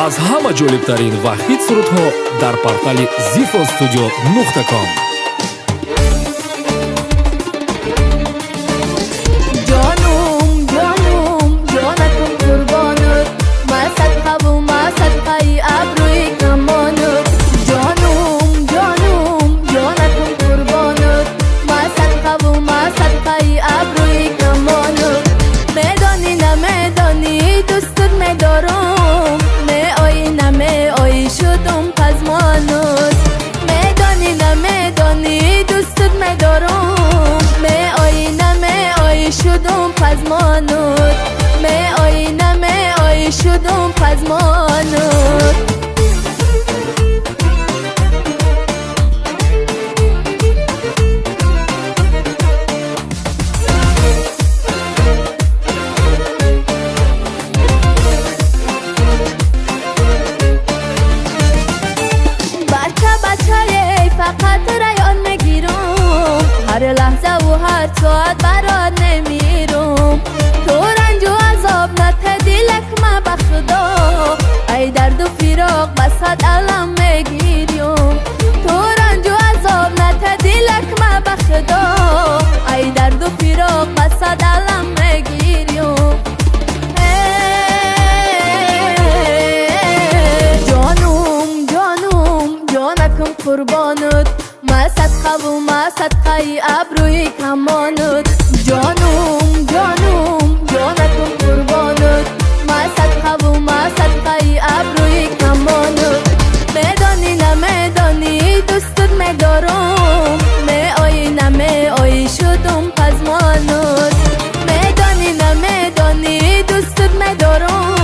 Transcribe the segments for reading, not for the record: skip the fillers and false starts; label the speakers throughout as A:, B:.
A: аз ҳама ҷолибтарин ва хит сурудҳо дар портали zifostudio.com.
B: شدم پزمانوت بچه فقط ریان میگیرم هر لحظه و هر ساعت برات نمیرم تو رنج و عذاب نته دیلک ما بخدا ای درد و فراق بسات علم میگیرم تو رنج و عذاب نته دیلک ما بخدا ای درد و فراق بسات علم میگیرم جانکم قربانت ما صدقه و ما صدقه ابروی کمانت جانکم قربانت ما صدقه و ما صدقه ابروی کمانت میدانی نمیدانی دوستت میدارم میایی نمیایی شدم پزمانت میدانی نمیدانی دوستت میدارم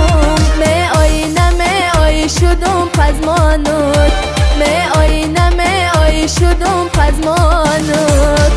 B: میایی نمیایی شدم پزمانت میایی نمیایی شدم پزمانت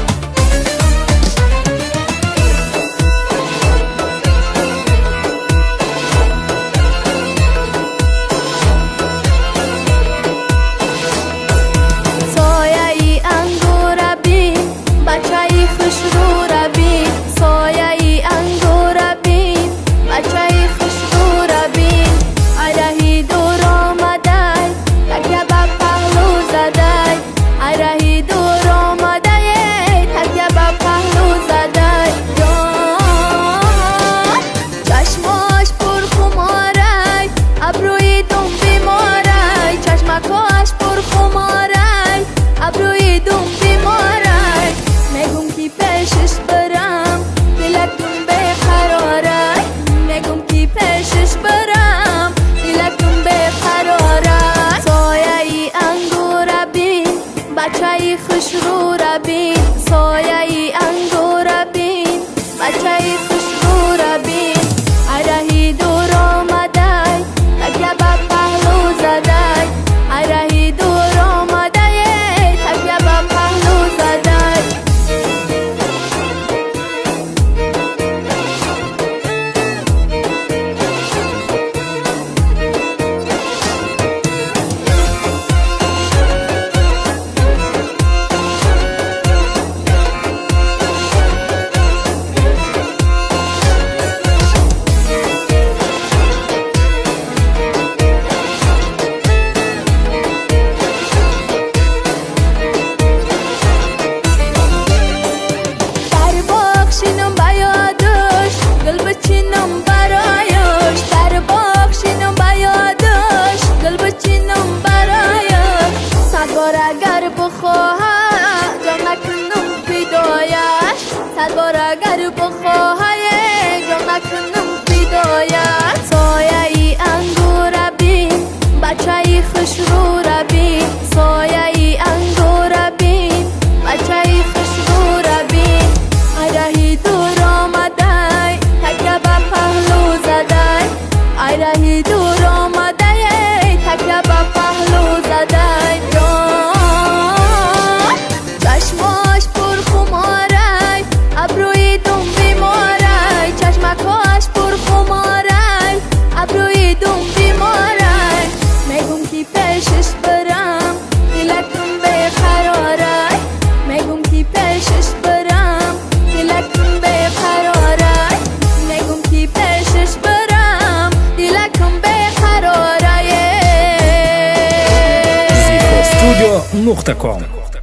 B: بچه‌ی خوش رو ربین سایه‌ی انگور بین بچه‌ی خوش رو ربین عرهی دور آمده تکیه به پهلو زده عرهی دور آمده تکیه به پهلو زده صد بار اگر بخواهی جان نکنم فدایت سایه‌ی انگور بین بچه‌ی خوش رو ربین سایه‌ی انگور بین بچه‌ی خوش رو ربین عرهی دور آمده تکیه به پهلو زده عرهی دور آمده تکیه به پهلو زده چشماش پر خماره ابروی دم بیماره چشمکاش پر خماره ابروی دم بیماره میگم که پیشش برم دلک
A: studio.com.